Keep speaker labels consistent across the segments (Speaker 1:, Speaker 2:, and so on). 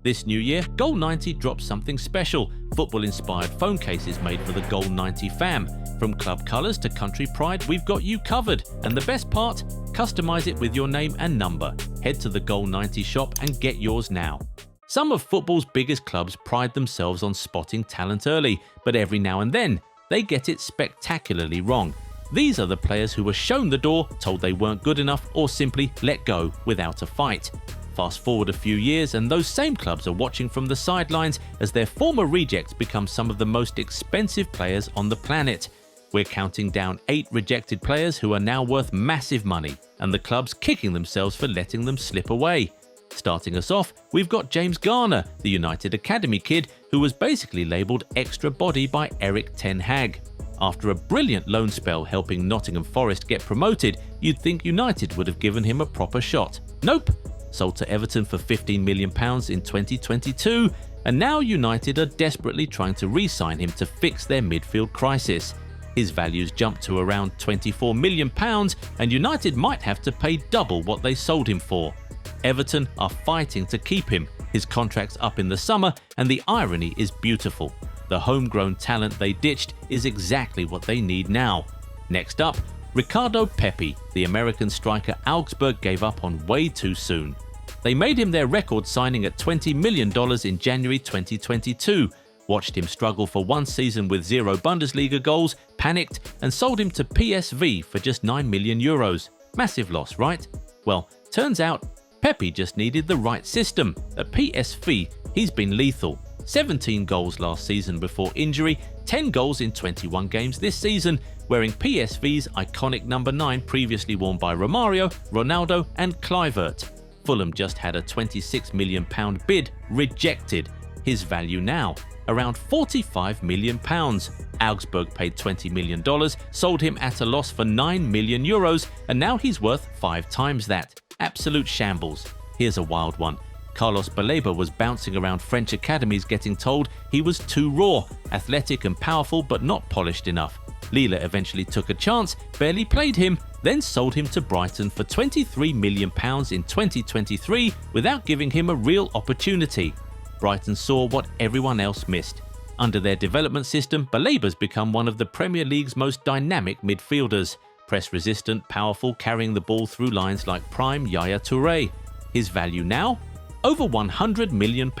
Speaker 1: This new year, Goal90 drops something special, football-inspired phone cases made for the Goal90 fam. From club colours to country pride, we've got you covered. And the best part? Customise it with your name and number. Head to the Goal90 shop and get yours now. Some of football's biggest clubs pride themselves on spotting talent early, but every now and then, they get it spectacularly wrong. These are the players who were shown the door, told they weren't good enough, or simply let go without a fight. Fast forward a few years and those same clubs are watching from the sidelines as their former rejects become some of the most expensive players on the planet. We're counting down 8 rejected players who are now worth massive money, and the clubs kicking themselves for letting them slip away. Starting us off, we've got James Garner, the United Academy kid who was basically labelled extra body by Erik ten Hag. After a brilliant loan spell helping Nottingham Forest get promoted, you'd think United would have given him a proper shot. Nope! Sold to Everton for £15 million in 2022, and now United are desperately trying to re-sign him to fix their midfield crisis. His values jumped to around £24 million, and United might have to pay double what they sold him for. Everton are fighting to keep him. His contract's up in the summer, and the irony is beautiful. The homegrown talent they ditched is exactly what they need now. Next up, Ricardo Pepi, the American striker Augsburg gave up on way too soon. They made him their record signing at $20 million in January 2022, watched him struggle for one season with 0 Bundesliga goals, panicked and sold him to PSV for just €9 million. Massive loss, right? Well, turns out Pepi just needed the right system. At PSV, he's been lethal. 17 goals last season before injury, 10 goals in 21 games this season, wearing PSV's iconic number 9 previously worn by Romario, Ronaldo and Kluivert. Fulham just had a £26 million bid rejected. His value now, around £45 million. Augsburg paid $20 million, sold him at a loss for €9 million, and now he's worth 5 times that. Absolute shambles. Here's a wild one. Carlos Baleba was bouncing around French academies getting told he was too raw, athletic and powerful but not polished enough. Lille eventually took a chance, barely played him, then sold him to Brighton for £23 million in 2023 without giving him a real opportunity. Brighton saw what everyone else missed. Under their development system, Baleba's become one of the Premier League's most dynamic midfielders. Press-resistant, powerful, carrying the ball through lines like prime Yaya Touré. His value now? Over £100 million.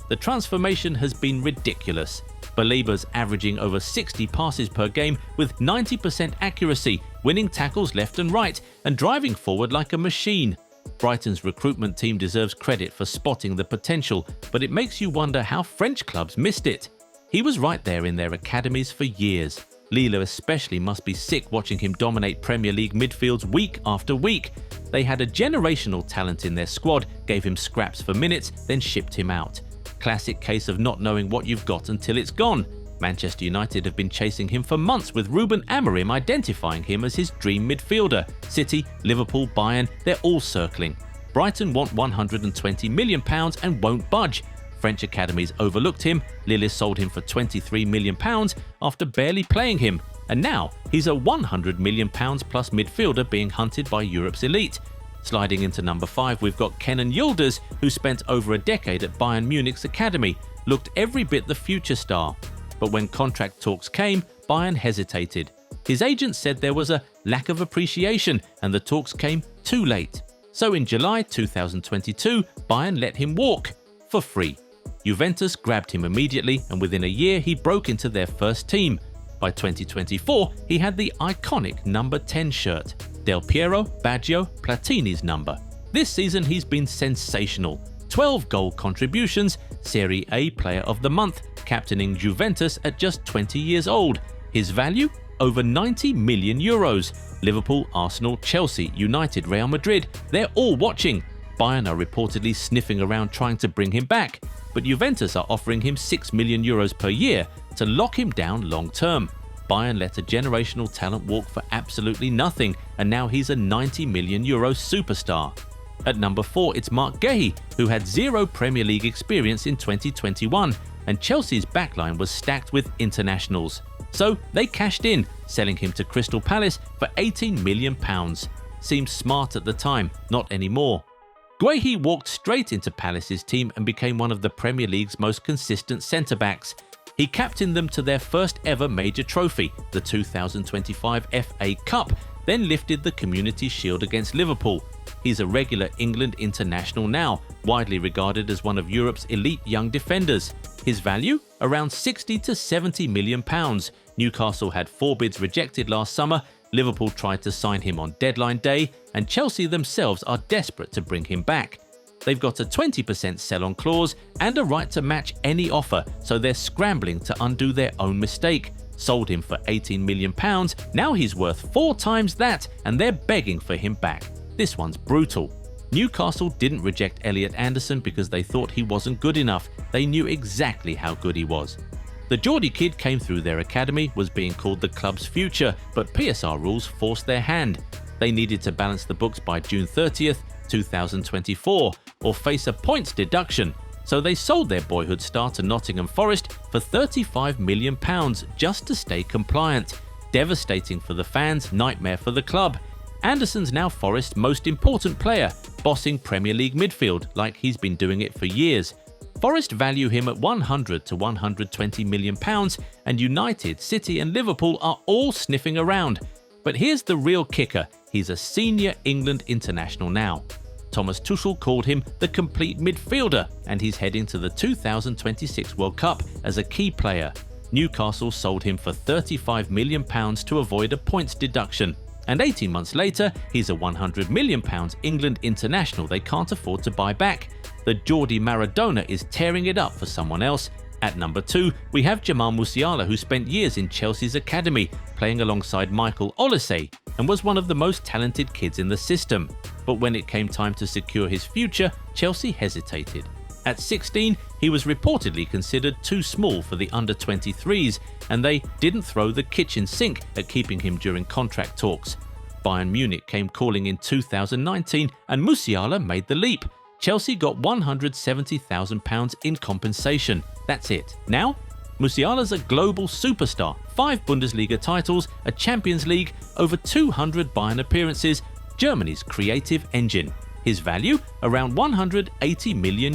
Speaker 1: The transformation has been ridiculous. Baleba's averaging over 60 passes per game with 90% accuracy, winning tackles left and right, and driving forward like a machine. Brighton's recruitment team deserves credit for spotting the potential, but it makes you wonder how French clubs missed it. He was right there in their academies for years. Lille especially must be sick watching him dominate Premier League midfields week after week. They had a generational talent in their squad, gave him scraps for minutes, then shipped him out. Classic case of not knowing what you've got until it's gone. Manchester United have been chasing him for months, with Ruben Amorim identifying him as his dream midfielder. City, Liverpool, Bayern, they're all circling. Brighton want £120 million and won't budge. French academies overlooked him. Lille sold him for £23 million after barely playing him. And now he's a £100 million plus midfielder being hunted by Europe's elite. Sliding into number 5, we've got Kenan Yildiz, who spent over a decade at Bayern Munich's academy, looked every bit the future star. But when contract talks came, Bayern hesitated. His agent said there was a lack of appreciation and the talks came too late. So in July 2022, Bayern let him walk for free. Juventus grabbed him immediately, and within a year he broke into their first team. By 2024, he had the iconic number 10 shirt. Del Piero, Baggio, Platini's number. This season he's been sensational. 12 goal contributions, Serie A Player of the Month, captaining Juventus at just 20 years old. His value? Over €90 million. Liverpool, Arsenal, Chelsea, United, Real Madrid, they're all watching. Bayern are reportedly sniffing around trying to bring him back, but Juventus are offering him €6 million per year to lock him down long term. Bayern let a generational talent walk for absolutely nothing, and now he's a €90 million superstar. At number 4, it's Marc Guéhi, who had 0 Premier League experience in 2021, and Chelsea's backline was stacked with internationals. So they cashed in, selling him to Crystal Palace for £18 million. Seemed smart at the time, not anymore. Gu&eacute walked straight into Palace's team and became one of the Premier League's most consistent centre-backs. He captained them to their first ever major trophy, the 2025 FA Cup, then lifted the Community Shield against Liverpool. He's a regular England international now, widely regarded as one of Europe's elite young defenders. His value? Around £60 to £70 million. Newcastle had 4 bids rejected last summer, Liverpool tried to sign him on deadline day, and Chelsea themselves are desperate to bring him back. They've got a 20% sell-on clause and a right to match any offer, so they're scrambling to undo their own mistake. Sold him for £18 million, now he's worth 4 times that, and they're begging for him back. This one's brutal. Newcastle didn't reject Elliot Anderson because they thought he wasn't good enough. They knew exactly how good he was. The Geordie kid came through their academy, was being called the club's future, but PSR rules forced their hand. They needed to balance the books by June 30th, 2024, or face a points deduction. So they sold their boyhood star to Nottingham Forest for £35 million just to stay compliant. Devastating for the fans, nightmare for the club. Anderson's now Forest's most important player, bossing Premier League midfield like he's been doing it for years. Forest value him at £100 to £120 million, and United, City and Liverpool are all sniffing around. But here's the real kicker, he's a senior England international now. Thomas Tuchel called him the complete midfielder, and he's heading to the 2026 World Cup as a key player. Newcastle sold him for £35 million to avoid a points deduction. And 18 months later, he's a £100 million England international they can't afford to buy back. The Geordie Maradona is tearing it up for someone else. At number 2, we have Jamal Musiala, who spent years in Chelsea's academy, playing alongside Michael Olise, and was one of the most talented kids in the system. But when it came time to secure his future, Chelsea hesitated. At 16, he was reportedly considered too small for the under-23s, and they didn't throw the kitchen sink at keeping him during contract talks. Bayern Munich came calling in 2019, and Musiala made the leap. Chelsea got £170,000 in compensation. That's it. Now, Musiala's a global superstar, 5 Bundesliga titles, a Champions League, over 200 Bayern appearances, Germany's creative engine. His value? Around €180 million.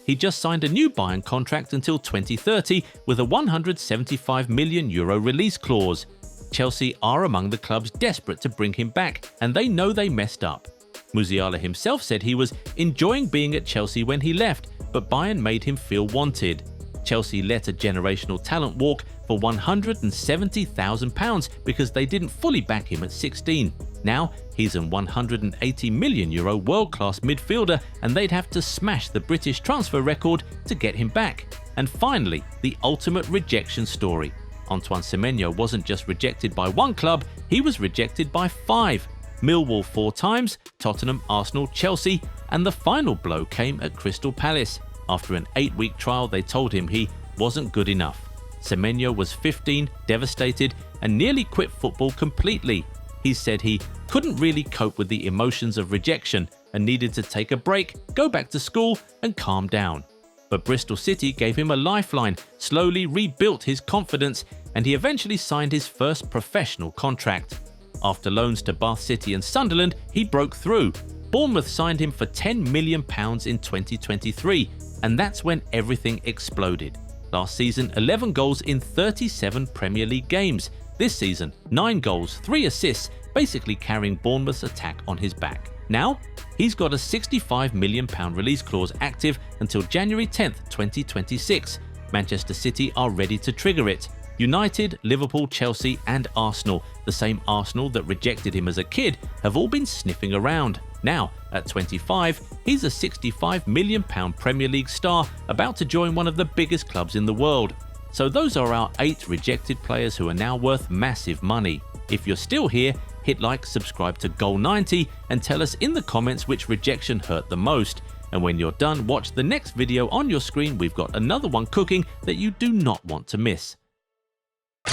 Speaker 1: He just signed a new Bayern contract until 2030 with a €175 million release clause. Chelsea are among the clubs desperate to bring him back, and they know they messed up. Musiala himself said he was enjoying being at Chelsea when he left, but Bayern made him feel wanted. Chelsea let a generational talent walk for £170,000 because they didn't fully back him at 16. Now, he's a €180 million world-class midfielder, and they'd have to smash the British transfer record to get him back. And finally, the ultimate rejection story. Antoine Semenyo wasn't just rejected by one club, he was rejected by 5. Millwall 4 times, Tottenham, Arsenal, Chelsea, and the final blow came at Crystal Palace. After an 8-week trial, they told him he wasn't good enough. Semenyo was 15, devastated, and nearly quit football completely. He said he couldn't really cope with the emotions of rejection and needed to take a break, go back to school, and calm down. But Bristol City gave him a lifeline, slowly rebuilt his confidence, and he eventually signed his first professional contract. After loans to Bath City and Sunderland, he broke through. Bournemouth signed him for £10 million in 2023, and that's when everything exploded. Last season, 11 goals in 37 Premier League games. This season, 9 goals, 3 assists, basically carrying Bournemouth's attack on his back. Now, he's got a £65 million release clause active until January 10th, 2026. Manchester City are ready to trigger it. United, Liverpool, Chelsea and Arsenal, the same Arsenal that rejected him as a kid, have all been sniffing around. Now, at 25, he's a £65 million Premier League star about to join one of the biggest clubs in the world. So those are our 8 rejected players who are now worth massive money. If you're still here, hit like, subscribe to Goal90 and tell us in the comments which rejection hurt the most. And when you're done, watch the next video on your screen. We've got another one cooking that you do not want to miss.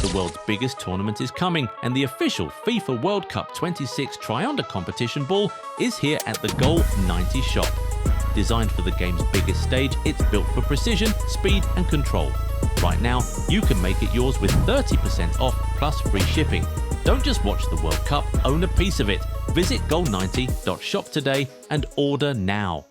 Speaker 1: The world's biggest tournament is coming, and the official FIFA World Cup 26 Tri-Under competition ball is here at the Goal90 shop. Designed for the game's biggest stage, it's built for precision, speed and control. Right now, you can make it yours with 30% off plus free shipping. Don't just watch the World Cup, own a piece of it. Visit goal90.shop today and order now.